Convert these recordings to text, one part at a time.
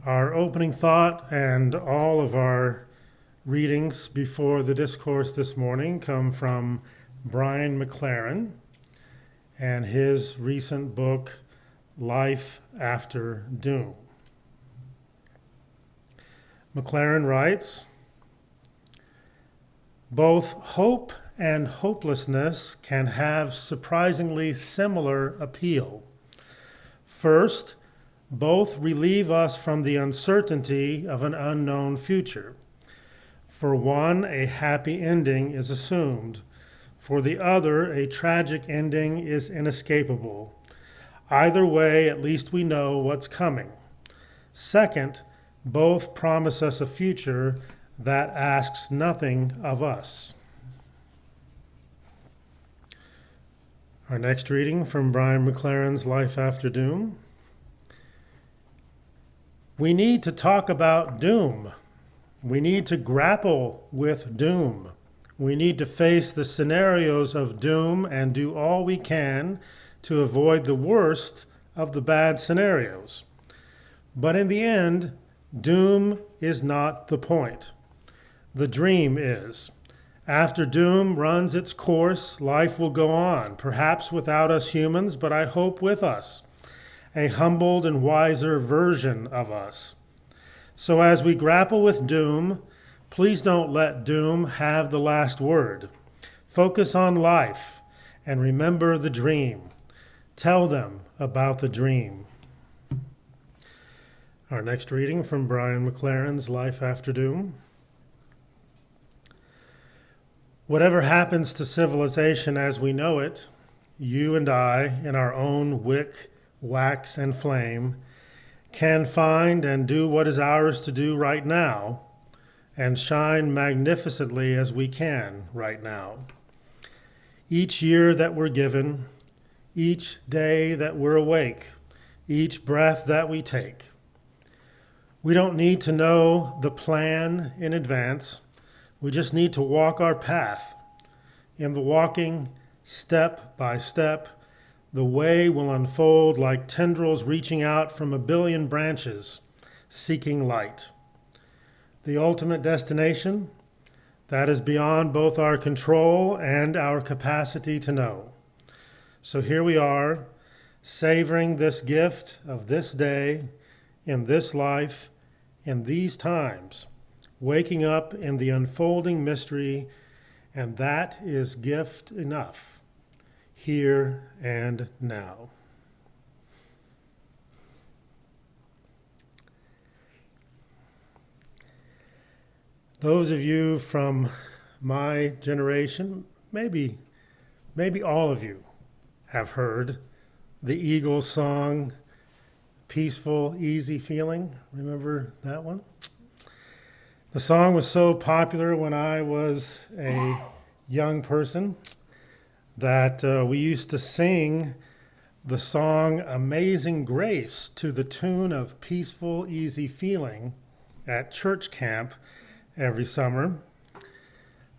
Our opening thought and all of our readings before the discourse this morning come from Brian McLaren and his recent book, Life After Doom. McLaren writes, "Both hope and hopelessness can have surprisingly similar appeal. First, both relieve us from the uncertainty of an unknown future. For one, a happy ending is assumed. For the other, a tragic ending is inescapable. Either way, at least we know what's coming. Second, both promise us a future that asks nothing of us." Our next reading from Brian McLaren's Life After Doom. We need to talk about doom. We need to grapple with doom. We need to face the scenarios of doom and do all we can to avoid the worst of the bad scenarios. But in the end, doom is not the point. The dream is. After doom runs its course, life will go on, perhaps without us humans, but I hope with us. A humbled and wiser version of us. So as we grapple with doom, please don't let doom have the last word. Focus on life and remember the dream. Tell them about the dream. Our next reading from Brian McLaren's Life After Doom. Whatever happens to civilization as we know it, you and I, in our own wick, wax, and flame, can find and do what is ours to do right now, and shine magnificently as we can right now. Each year that we're given, each day that we're awake, each breath that we take. We don't need to know the plan in advance. We just need to walk our path. In the walking, step by step, the way will unfold like tendrils reaching out from a billion branches, seeking light. The ultimate destination, that is beyond both our control and our capacity to know. So here we are, savoring this gift of this day, in this life, in these times, waking up in the unfolding mystery, and that is gift enough. Here and now. Those of you from my generation, maybe all of you have heard the Eagles song, Peaceful, Easy Feeling. Remember that one? The song was so popular when I was a young person that we used to sing the song Amazing Grace to the tune of Peaceful, Easy Feeling at church camp every summer.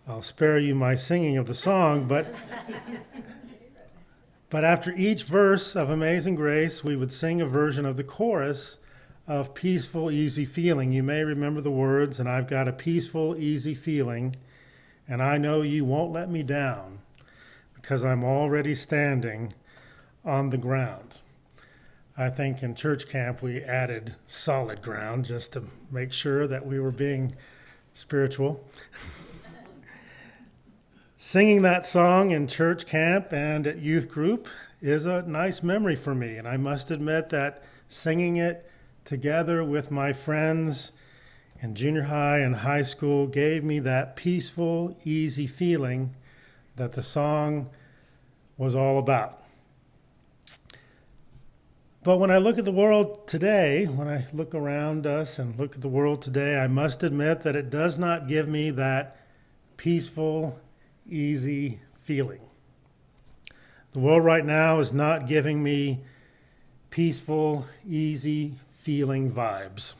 I'll spare you my singing of the song, but after each verse of Amazing Grace, we would sing a version of the chorus of Peaceful, Easy Feeling. You may remember the words, and I've got a peaceful, easy feeling, and I know you won't let me down, because I'm already standing on the ground. I think in church camp we added solid ground just to make sure that we were being spiritual. Singing that song in church camp and at youth group is a nice memory for me, and I must admit that singing it together with my friends in junior high and high school gave me that peaceful, easy feeling that the song was all about. But when I look at the world today, when I look around us and look at the world today, I must admit that it does not give me that peaceful, easy feeling. The world right now is not giving me peaceful, easy feeling vibes.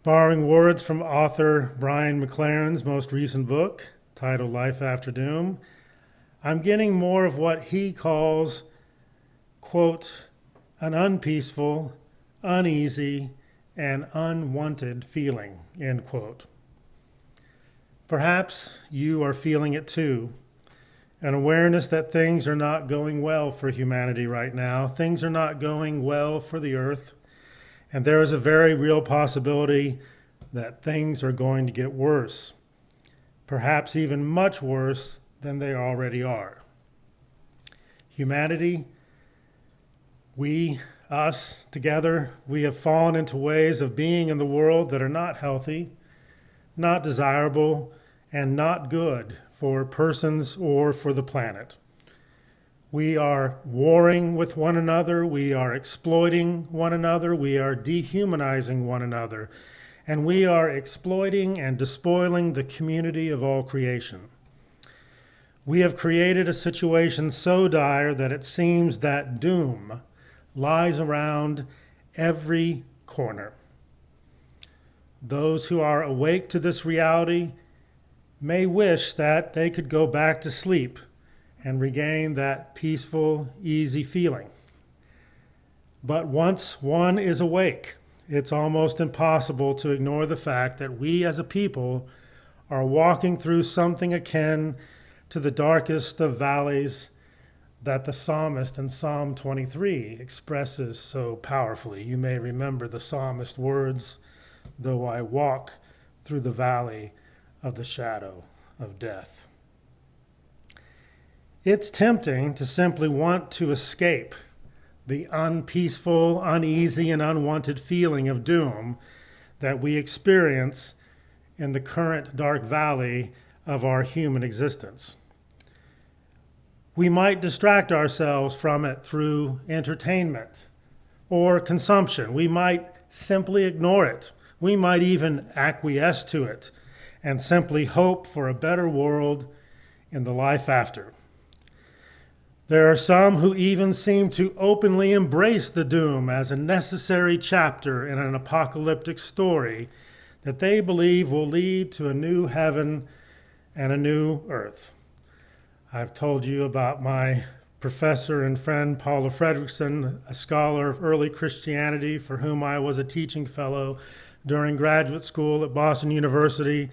Borrowing words from author Brian McLaren's most recent book, titled Life After Doom, I'm getting more of what he calls, quote, an unpeaceful, uneasy, and unwanted feeling, end quote. Perhaps you are feeling it too, an awareness that things are not going well for humanity right now. Things are not going well for the earth, and there is a very real possibility that things are going to get worse, perhaps even much worse than they already are. Humanity, us, together, we have fallen into ways of being in the world that are not healthy, not desirable, and not good for persons or for the planet. We are warring with one another, we are exploiting one another, we are dehumanizing one another, and we are exploiting and despoiling the community of all creation. We have created a situation so dire that it seems that doom lies around every corner. Those who are awake to this reality may wish that they could go back to sleep and regain that peaceful, easy feeling. But once one is awake, it's almost impossible to ignore the fact that we as a people are walking through something akin to the darkest of valleys that the psalmist in Psalm 23 expresses so powerfully. You may remember the psalmist's words, "Though I walk through the valley of the shadow of death." It's tempting to simply want to escape the unpeaceful, uneasy, and unwanted feeling of doom that we experience in the current dark valley of our human existence. We might distract ourselves from it through entertainment or consumption. We might simply ignore it. We might even acquiesce to it and simply hope for a better world in the life after. There are some who even seem to openly embrace the doom as a necessary chapter in an apocalyptic story that they believe will lead to a new heaven and a new earth. I've told you about my professor and friend Paula Fredrickson, a scholar of early Christianity for whom I was a teaching fellow during graduate school at Boston University.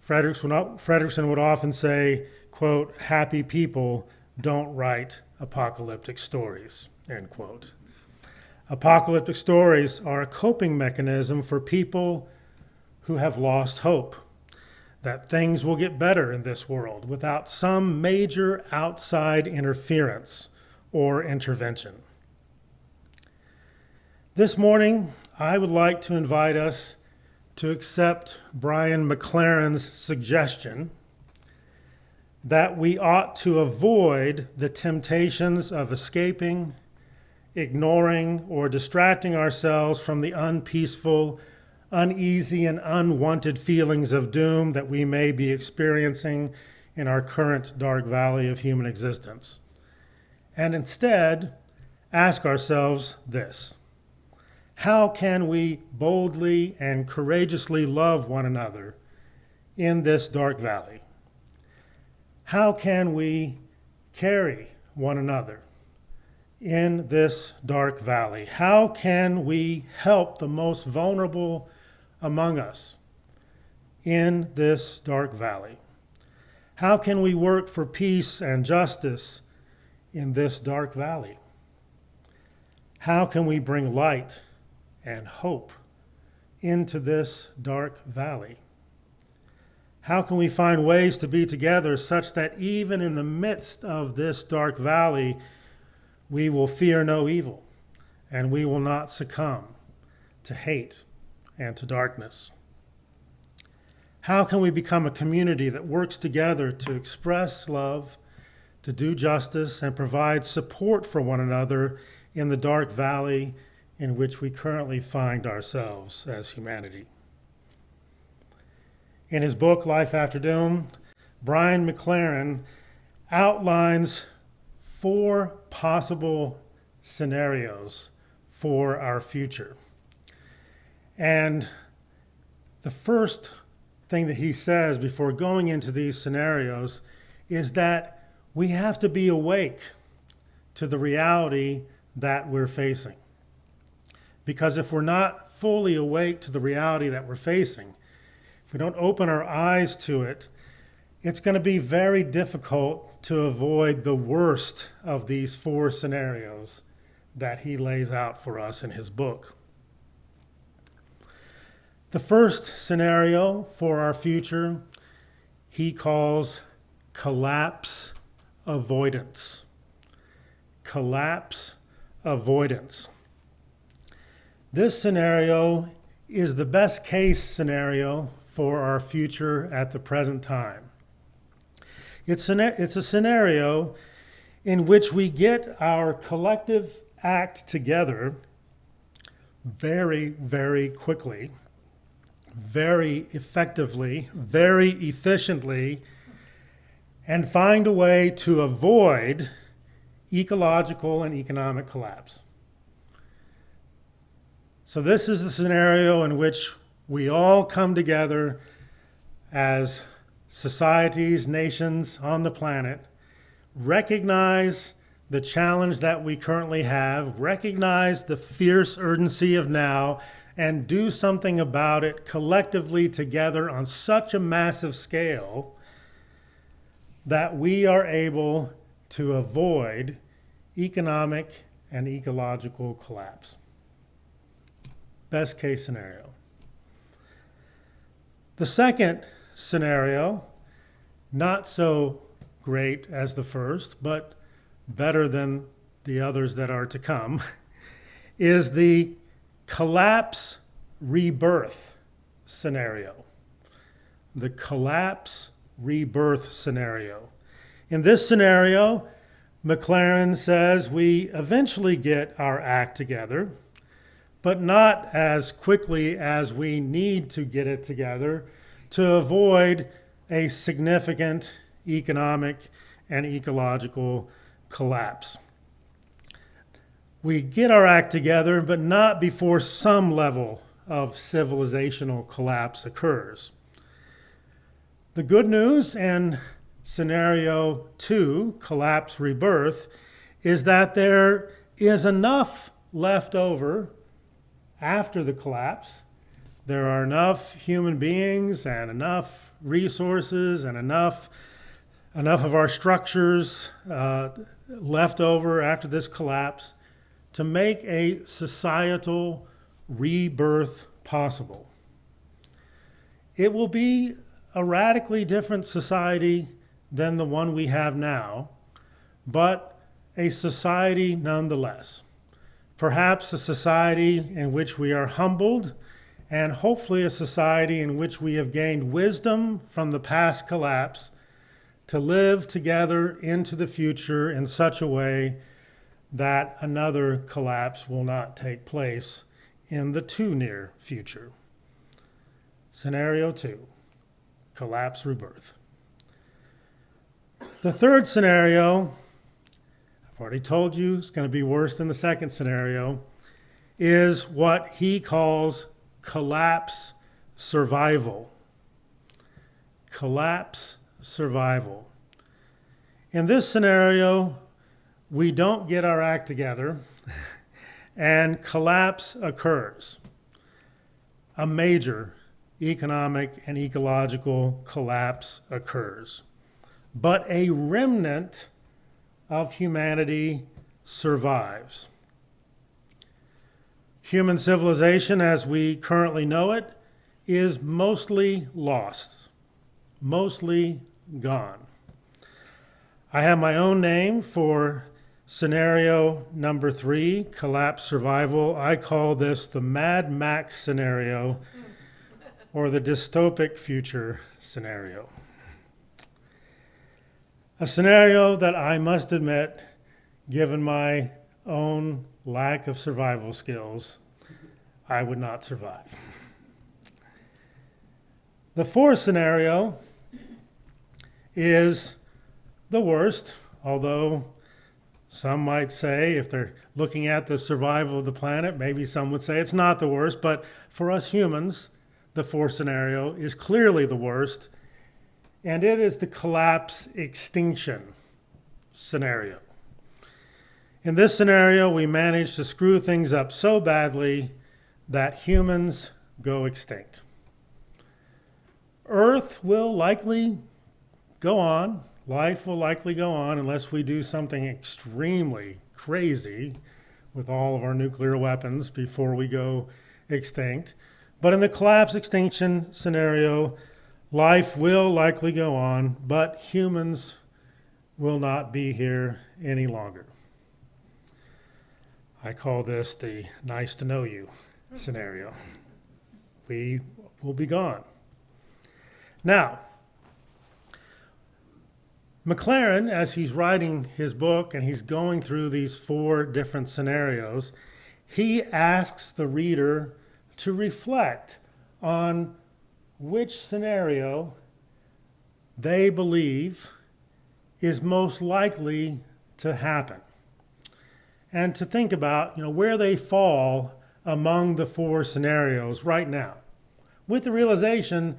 Fredrickson would often say, quote, "Happy people don't write apocalyptic stories," end quote. Apocalyptic stories are a coping mechanism for people who have lost hope that things will get better in this world without some major outside interference or intervention. This morning, I would like to invite us to accept Brian McLaren's suggestion that we ought to avoid the temptations of escaping, ignoring, or distracting ourselves from the unpeaceful, uneasy, and unwanted feelings of doom that we may be experiencing in our current dark valley of human existence. And instead, ask ourselves this: how can we boldly and courageously love one another in this dark valley? How can we carry one another in this dark valley? How can we help the most vulnerable among us in this dark valley? How can we work for peace and justice in this dark valley? How can we bring light and hope into this dark valley? How can we find ways to be together such that even in the midst of this dark valley, we will fear no evil and we will not succumb to hate and to darkness? How can we become a community that works together to express love, to do justice, and provide support for one another in the dark valley in which we currently find ourselves as humanity? In his book, Life After Doom, Brian McLaren outlines 4 possible scenarios for our future. And the first thing that he says before going into these scenarios is that we have to be awake to the reality that we're facing. Because if we're not fully awake to the reality that we're facing, if we don't open our eyes to it, it's going to be very difficult to avoid the worst of these four scenarios that he lays out for us in his book. The first scenario for our future, he calls collapse avoidance. Collapse avoidance. This scenario is the best case scenario for our future at the present time. It's a scenario in which we get our collective act together very, very quickly, very effectively, very efficiently, and find a way to avoid ecological and economic collapse. So this is the scenario in which we all come together as societies, nations on the planet, recognize the challenge that we currently have, recognize the fierce urgency of now, and do something about it collectively together on such a massive scale that we are able to avoid economic and ecological collapse. Best case scenario. The second scenario, not so great as the first, but better than the others that are to come, is the collapse rebirth scenario. The collapse rebirth scenario. In this scenario, McLaren says we eventually get our act together, but not as quickly as we need to get it together to avoid a significant economic and ecological collapse. We get our act together, but not before some level of civilizational collapse occurs. The good news in scenario 2, collapse rebirth, is that there is enough left over after the collapse. There are enough human beings and enough resources and enough of our structures left over after this collapse to make a societal rebirth possible. It will be a radically different society than the one we have now, but a society nonetheless. Perhaps a society in which we are humbled, and hopefully a society in which we have gained wisdom from the past collapse to live together into the future in such a way that another collapse will not take place in the too near future. Scenario 2, collapse rebirth. The third scenario, I've already told you it's going to be worse than the second scenario, is what he calls collapse survival. Collapse survival. In this scenario, we don't get our act together and collapse occurs. A major economic and ecological collapse occurs. But a remnant of humanity survives. Human civilization as we currently know it is mostly lost, mostly gone. I have my own name for scenario number 3, collapse survival. I call this the Mad Max scenario or the dystopic future scenario. A scenario that I must admit, given my own lack of survival skills, I would not survive. The fourth scenario is the worst, although some might say, if they're looking at the survival of the planet, maybe some would say it's not the worst, but for us humans, the fourth scenario is clearly the worst, and it is the collapse extinction scenario. In this scenario, we manage to screw things up so badly that humans go extinct. Earth will likely go on. Life will likely go on unless we do something extremely crazy with all of our nuclear weapons before we go extinct. But in the collapse extinction scenario, life will likely go on, but humans will not be here any longer. I call this the nice to know you scenario. We will be gone. Now, McLaren, as he's writing his book and he's going through these 4 different scenarios, he asks the reader to reflect on which scenario they believe is most likely to happen, and to think about, where they fall among the 4 scenarios right now, with the realization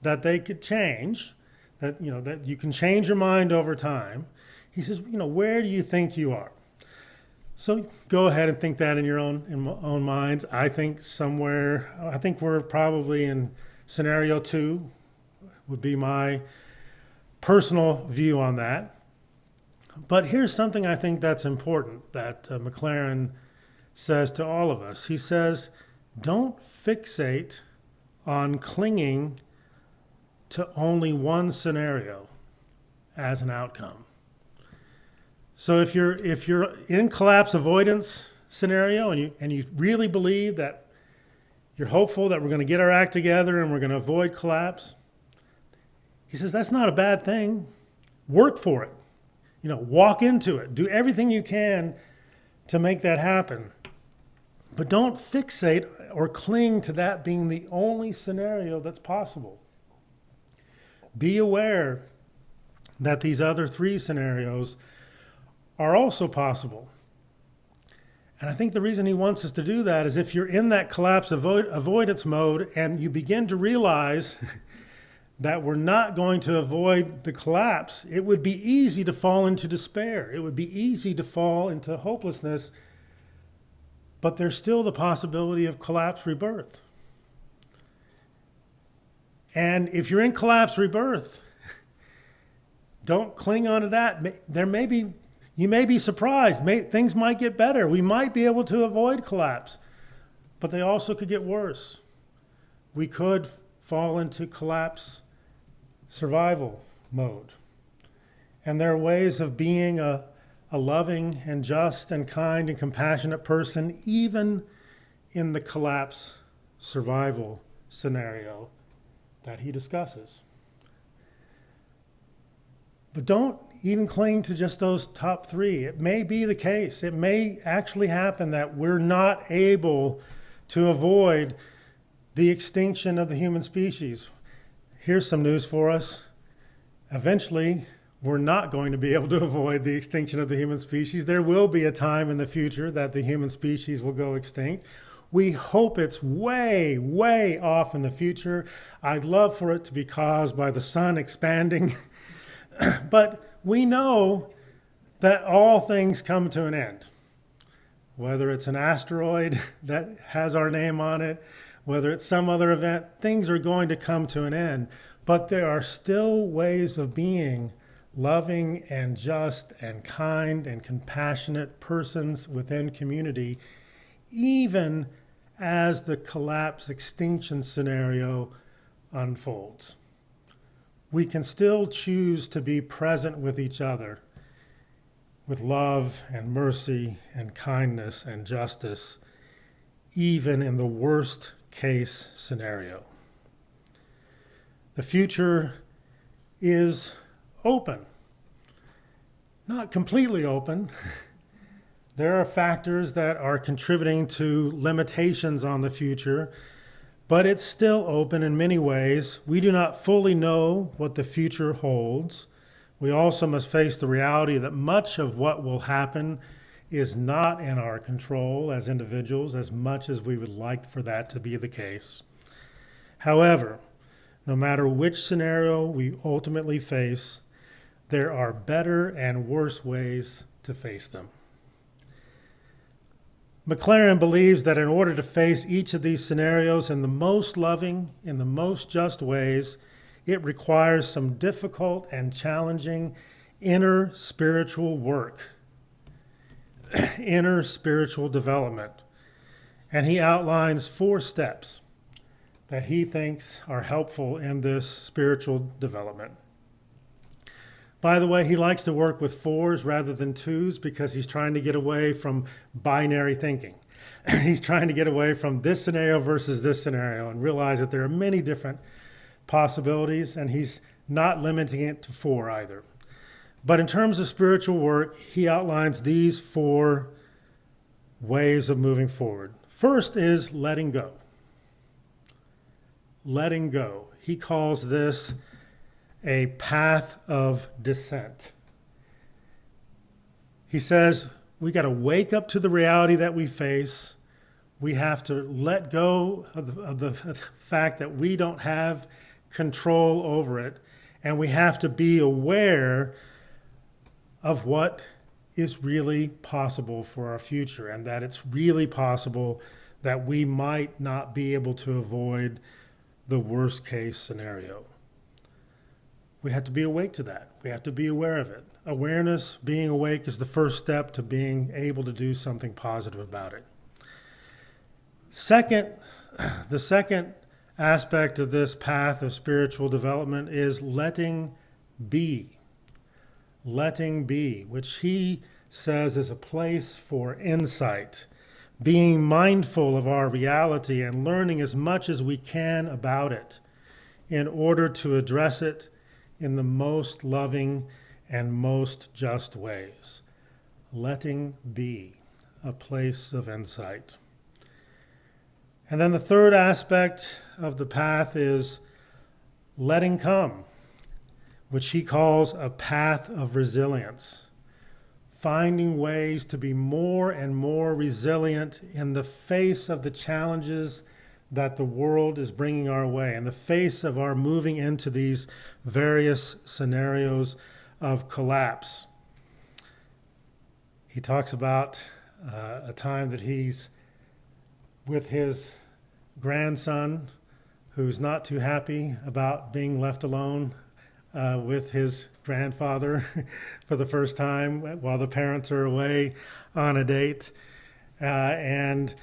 that they could change, that you can change your mind over time. He says, where do you think you are? So go ahead and think that in your own minds. I think we're probably in scenario 2, would be my personal view on that. But here's something I think that's important that McLaren says to all of us. He says, don't fixate on clinging to only one scenario as an outcome. So if you're in collapse avoidance scenario and you really believe that you're hopeful that we're going to get our act together and we're going to avoid collapse, he says that's not a bad thing. Work for it. Walk into it. Do everything you can to make that happen. But don't fixate or cling to that being the only scenario that's possible. Be aware that these other 3 scenarios are also possible. And I think the reason he wants us to do that is if you're in that collapse avoidance mode and you begin to realize that we're not going to avoid the collapse, it would be easy to fall into despair. It would be easy to fall into hopelessness, but there's still the possibility of collapse rebirth. And if you're in collapse rebirth, don't cling on to that. You may be surprised. Things might get better. We might be able to avoid collapse, but they also could get worse. We could fall into collapse survival mode. And there are ways of being a loving and just and kind and compassionate person, even in the collapse survival scenario that he discusses. But don't even cling to just those top 3. It may be the case. It may actually happen that we're not able to avoid the extinction of the human species. Here's some news for us. Eventually, we're not going to be able to avoid the extinction of the human species. There will be a time in the future that the human species will go extinct. We hope it's way, way off in the future. I'd love for it to be caused by the sun expanding. But we know that all things come to an end. Whether it's an asteroid that has our name on it, whether it's some other event, things are going to come to an end. But there are still ways of being loving and just and kind and compassionate persons within community, even as the collapse extinction scenario unfolds. We can still choose to be present with each other with love and mercy and kindness and justice, even in the worst case scenario. The future is open. Not completely open. There are factors that are contributing to limitations on the future, but it's still open in many ways. We do not fully know what the future holds. We also must face the reality that much of what will happen is not in our control as individuals, as much as we would like for that to be the case. However, no matter which scenario we ultimately face, there are better and worse ways to face them. McLaren believes that in order to face each of these scenarios in the most loving, in the most just ways, it requires some difficult and challenging inner spiritual work, inner spiritual development. And he outlines 4 steps that he thinks are helpful in this spiritual development. By the way, he likes to work with 4s rather than 2s because he's trying to get away from binary thinking. He's trying to get away from this scenario versus this scenario and realize that there are many different possibilities, and he's not limiting it to 4 either. But in terms of spiritual work, he outlines these 4 ways of moving forward. First is letting go. Letting go. He calls this a path of descent. He says we got to wake up to the reality that we face. We have to let go of the fact that we don't have control over it, and we have to be aware of what is really possible for our future, and that it's really possible that we might not be able to avoid the worst case scenario. We have to be awake to that. We have to be aware of it. Awareness, being awake, is the first step to being able to do something positive about it. The second aspect of this path of spiritual development is letting be. Letting be, which he says is a place for insight, being mindful of our reality and learning as much as we can about it in order to address it in the most loving and most just ways. Letting be, a place of insight. And then the third aspect of the path is letting come, which he calls a path of resilience. Finding ways to be more and more resilient in the face of the challenges that the world is bringing our way, in the face of our moving into these various scenarios of collapse. He talks about a time that he's with his grandson, who's not too happy about being left alone with his grandfather for the first time while the parents are away on a date. And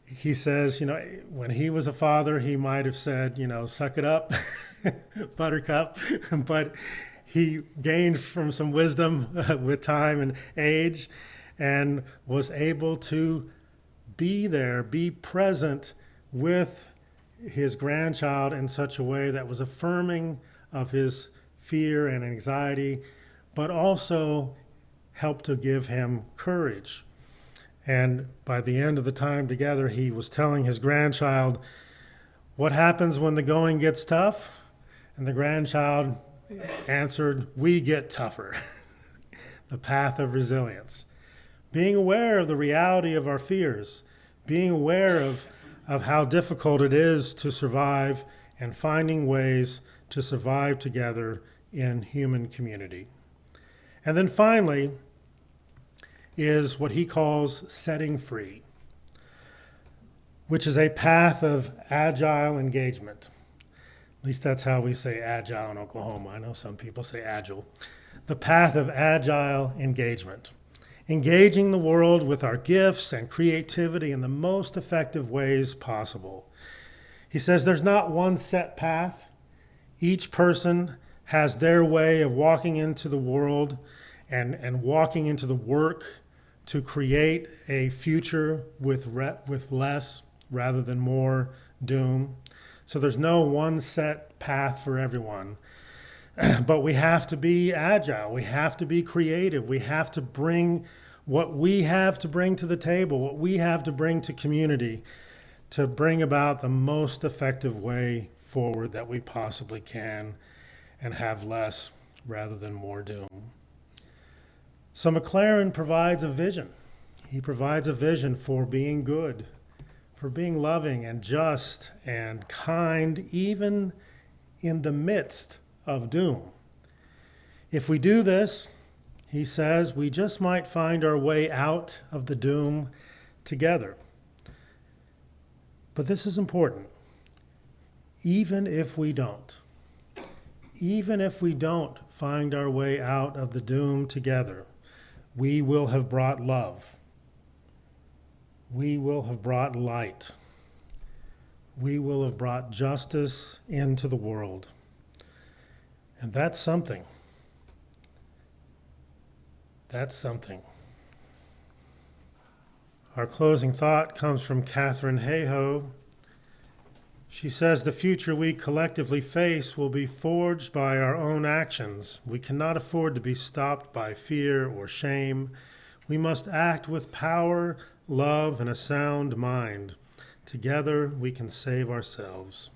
he says, when he was a father, he might have said, suck it up, buttercup. But he gained from some wisdom with time and age and was able to be there, be present with his grandchild in such a way that was affirming of his fear and anxiety, but also helped to give him courage. And by the end of the time together, he was telling his grandchild, what happens when the going gets tough? And the grandchild answered, we get tougher. The path of resilience. Being aware of the reality of our fears, being aware of how difficult it is to survive, and finding ways to survive together in human community. And then finally is what he calls setting free, which is a path of agile engagement. At least that's how we say agile in Oklahoma. I know some people say agile. The path of agile engagement. Engaging the world with our gifts and creativity in the most effective ways possible. He says there's not one set path. Each person has their way of walking into the world and walking into the work to create a future with less rather than more doom. So there's no one set path for everyone. But we have to be agile. We have to be creative. We have to bring what we have to bring to the table, what we have to bring to community, to bring about the most effective way forward that we possibly can and have less rather than more doom. So McLaren provides a vision. He provides a vision for being good, for being loving and just and kind, even in the midst of doom. If we do this, he says, we just might find our way out of the doom together. But this is important. Even if we don't find our way out of the doom together, we will have brought love. We will have brought light. We will have brought justice into the world. And that's something. That's something. Our closing thought comes from Catherine Hayhoe. She says, the future we collectively face will be forged by our own actions. We cannot afford to be stopped by fear or shame. We must act with power, love, and a sound mind. Together we can save ourselves.